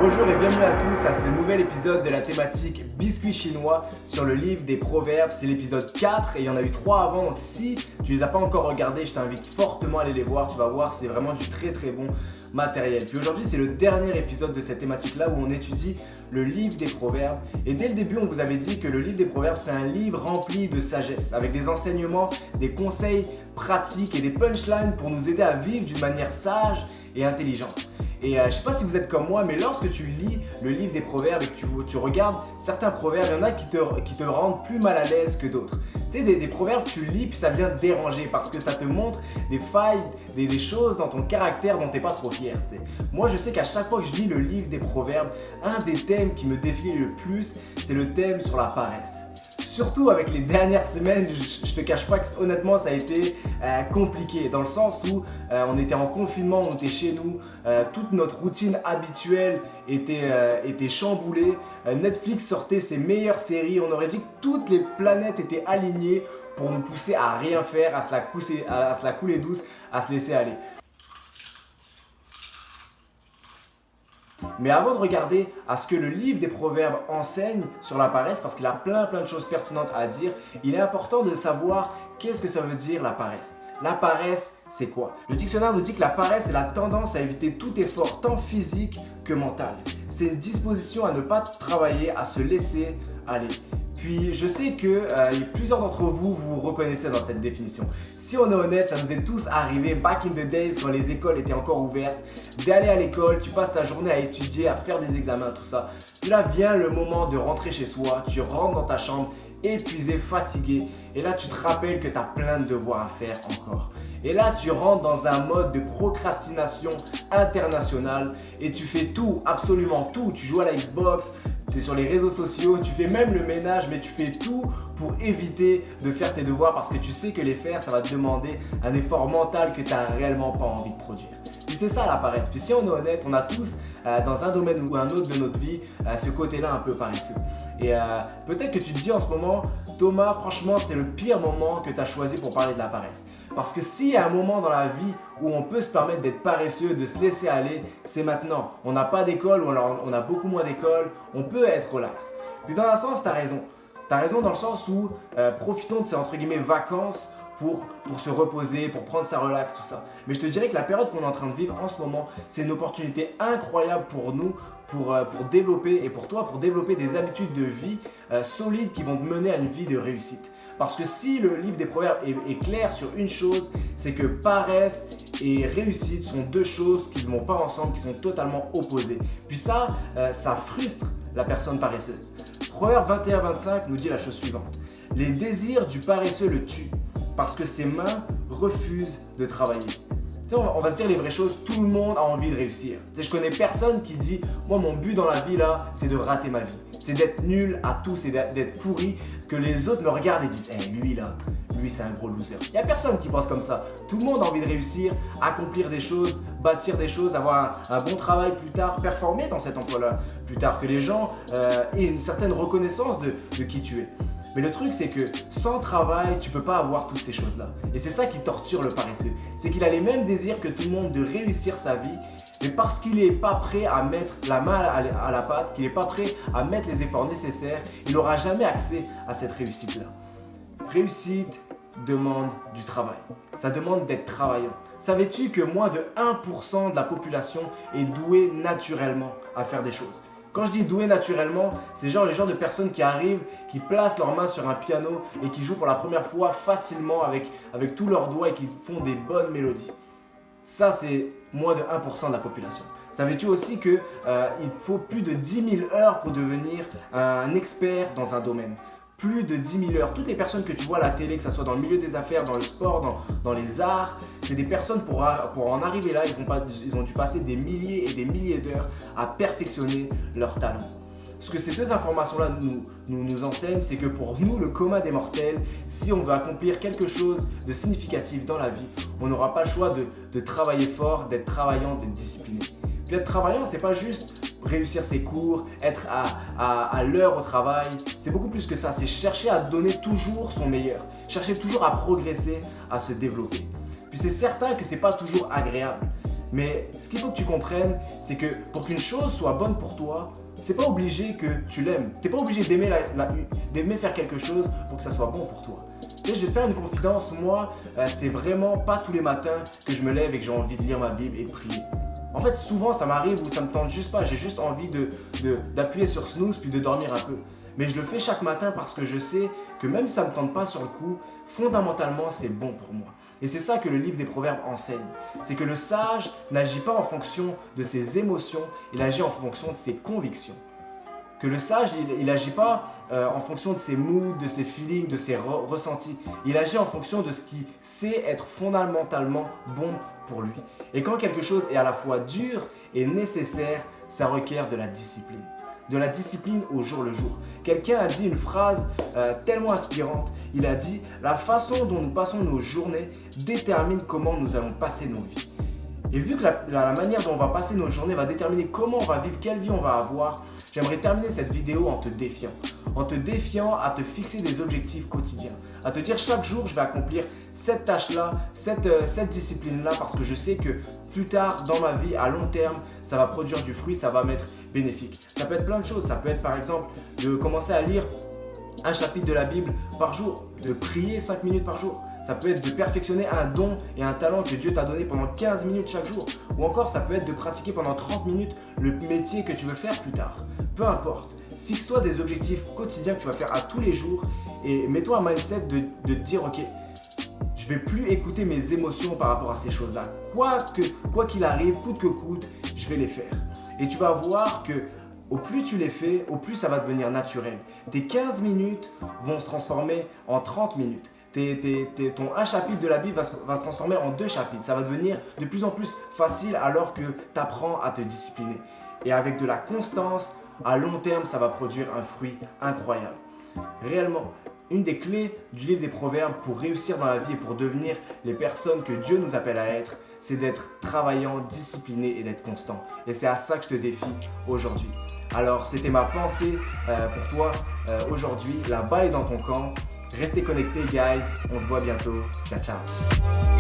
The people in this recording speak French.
Bonjour et bienvenue à tous à ce nouvel épisode de la thématique biscuit chinois sur le livre des proverbes. C'est l'épisode 4 et il y en a eu 3 avant, donc si tu les as pas encore regardés, je t'invite fortement à aller les voir. Tu vas voir, c'est vraiment du très très bon matériel. Puis aujourd'hui, c'est le dernier épisode de cette thématique-là où on étudie le livre des proverbes. Et dès le début, on vous avait dit que le livre des proverbes, c'est un livre rempli de sagesse, avec des enseignements, des conseils pratiques et des punchlines pour nous aider à vivre d'une manière sage et intelligente. Et je sais pas si vous êtes comme moi, mais lorsque tu lis le livre des proverbes et que tu regardes certains proverbes, il y en a qui te rendent plus mal à l'aise que d'autres. Tu sais, des proverbes, tu lis puis ça vient te déranger parce que ça te montre des failles, des choses dans ton caractère dont tu n'es pas trop fier. Tu sais. Moi, je sais qu'à chaque fois que je lis le livre des proverbes, un des thèmes qui me définit le plus, c'est le thème sur la paresse. Surtout avec les dernières semaines, je te cache pas que honnêtement ça a été compliqué dans le sens où on était en confinement, on était chez nous, toute notre routine habituelle était chamboulée, Netflix sortait ses meilleures séries, on aurait dit que toutes les planètes étaient alignées pour nous pousser à rien faire, à se la couler douce, à se laisser aller. Mais avant de regarder à ce que le livre des proverbes enseigne sur la paresse, parce qu'il a plein de choses pertinentes à dire, il est important de savoir qu'est-ce que ça veut dire la paresse. La paresse, c'est quoi? Le dictionnaire nous dit que la paresse est la tendance à éviter tout effort, tant physique que mental. C'est une disposition à ne pas travailler, à se laisser aller. Puis je sais que plusieurs d'entre vous vous reconnaissez dans cette définition. Si on est honnête, ça nous est tous arrivé back in the days quand les écoles étaient encore ouvertes, d'aller à l'école, tu passes ta journée à étudier, à faire des examens, tout ça. Puis là vient le moment de rentrer chez soi, tu rentres dans ta chambre, épuisé, fatigué, et là tu te rappelles que tu as plein de devoirs à faire encore. Et là, tu rentres dans un mode de procrastination internationale et tu fais tout, absolument tout. Tu joues à la Xbox, tu es sur les réseaux sociaux, tu fais même le ménage, mais tu fais tout pour éviter de faire tes devoirs parce que tu sais que les faire, ça va te demander un effort mental que tu n'as réellement pas envie de produire. Puis c'est ça la paresse. Puis si on est honnête, on a tous dans un domaine ou un autre de notre vie ce côté-là un peu paresseux. Et peut-être que tu te dis en ce moment, Thomas, franchement, c'est le pire moment que tu as choisi pour parler de la paresse. Parce que s'il y a un moment dans la vie où on peut se permettre d'être paresseux, de se laisser aller, c'est maintenant. On n'a pas d'école ou alors on a beaucoup moins d'école, on peut être relax. Puis dans un sens, tu as raison. Tu as raison dans le sens où profitons de ces entre guillemets vacances pour se reposer, pour prendre sa relax, tout ça. Mais je te dirais que la période qu'on est en train de vivre en ce moment, c'est une opportunité incroyable pour nous, pour développer, et pour toi, pour développer des habitudes de vie solides qui vont te mener à une vie de réussite. Parce que si le livre des proverbes est clair sur une chose, c'est que paresse et réussite sont deux choses qui ne vont pas ensemble, qui sont totalement opposées. Puis ça frustre la personne paresseuse. Proverbe 21-25 nous dit la chose suivante. Les désirs du paresseux le tuent, parce que ses mains refusent de travailler. On va se dire les vraies choses, tout le monde a envie de réussir. Je connais personne qui dit « Moi, mon but dans la vie, là, c'est de rater ma vie. C'est d'être nul à tout, c'est d'être pourri, que les autres me regardent et disent « Hey, lui, c'est un gros loser. » Il n'y a personne qui pense comme ça. Tout le monde a envie de réussir, accomplir des choses, bâtir des choses, avoir un bon travail plus tard, performer dans cet emploi-là plus tard, que les gens aient une certaine reconnaissance de qui tu es. Mais le truc, c'est que sans travail, tu peux pas avoir toutes ces choses-là. Et c'est ça qui torture le paresseux. C'est qu'il a les mêmes désirs que tout le monde de réussir sa vie, mais parce qu'il n'est pas prêt à mettre la main à la pâte, qu'il n'est pas prêt à mettre les efforts nécessaires, il n'aura jamais accès à cette réussite-là. Réussite demande du travail. Ça demande d'être travaillant. Savais-tu que moins de 1% de la population est douée naturellement à faire des choses? Quand je dis doué naturellement, c'est genre les genres de personnes qui arrivent, qui placent leurs mains sur un piano et qui jouent pour la première fois facilement avec tous leurs doigts et qui font des bonnes mélodies. Ça, c'est moins de 1% de la population. Savais-tu aussi qu'il faut plus de 10 000 heures pour devenir un expert dans un domaine? Plus de 10 000 heures. Toutes les personnes que tu vois à la télé, que ce soit dans le milieu des affaires, dans le sport, dans les arts, c'est des personnes pour en arriver là, ils ont dû passer des milliers et des milliers d'heures à perfectionner leur talent. Ce que ces deux informations-là nous enseignent, c'est que pour nous, le commun des mortels, si on veut accomplir quelque chose de significatif dans la vie, on n'aura pas le choix de travailler fort, d'être travaillant, d'être discipliné. Puis être travaillant, c'est pas juste réussir ses cours, être à l'heure au travail, c'est beaucoup plus que ça, c'est chercher à donner toujours son meilleur, chercher toujours à progresser, à se développer. Puis c'est certain que c'est pas toujours agréable. Mais ce qu'il faut que tu comprennes, c'est que pour qu'une chose soit bonne pour toi, c'est pas obligé que tu l'aimes. T'es pas obligé d'aimer faire quelque chose pour que ça soit bon pour toi. Tu sais, je vais te faire une confidence, moi, c'est vraiment pas tous les matins que je me lève et que j'ai envie de lire ma Bible et de prier. En fait, souvent, ça m'arrive où ça me tente juste pas. J'ai juste envie d'appuyer sur snooze puis de dormir un peu. Mais je le fais chaque matin parce que je sais que même si ça ne me tente pas sur le coup, fondamentalement, c'est bon pour moi. Et c'est ça que le livre des Proverbes enseigne. C'est que le sage n'agit pas en fonction de ses émotions, il agit en fonction de ses convictions. Que le sage, il n'agit pas en fonction de ses moods, de ses feelings, de ses ressentis. Il agit en fonction de ce qui sait être fondamentalement bon pour lui. Et quand quelque chose est à la fois dur et nécessaire, ça requiert de la discipline. De la discipline au jour le jour. Quelqu'un a dit une phrase tellement inspirante. Il a dit « La façon dont nous passons nos journées détermine comment nous allons passer nos vies. » Et vu que la manière dont on va passer nos journées va déterminer comment on va vivre, quelle vie on va avoir, j'aimerais terminer cette vidéo en te défiant. En te défiant à te fixer des objectifs quotidiens. À te dire chaque jour, je vais accomplir cette tâche-là, cette discipline-là, parce que je sais que plus tard dans ma vie, à long terme, ça va produire du fruit, ça va m'être bénéfique. Ça peut être plein de choses. Ça peut être par exemple de commencer à lire un chapitre de la Bible par jour, de prier 5 minutes par jour. Ça peut être de perfectionner un don et un talent que Dieu t'a donné pendant 15 minutes chaque jour. Ou encore, ça peut être de pratiquer pendant 30 minutes le métier que tu veux faire plus tard. Peu importe. Fixe-toi des objectifs quotidiens que tu vas faire à tous les jours et mets-toi un mindset de te dire « Ok, je vais plus écouter mes émotions par rapport à ces choses-là. Quoi qu'il arrive, coûte que coûte, je vais les faire. » Et tu vas voir que au plus tu les fais, au plus ça va devenir naturel. Tes 15 minutes vont se transformer en 30 minutes. Ton un chapitre de la Bible va se transformer en 2 chapitres. Ça va devenir de plus en plus facile alors que tu apprends à te discipliner. Et avec de la constance, à long terme, ça va produire un fruit incroyable. Réellement, une des clés du livre des Proverbes pour réussir dans la vie et pour devenir les personnes que Dieu nous appelle à être, c'est d'être travaillant, discipliné et d'être constant. Et c'est à ça que je te défie aujourd'hui. Alors, c'était ma pensée pour toi aujourd'hui. La balle est dans ton camp. Restez connectés, guys. On se voit bientôt. Ciao, ciao.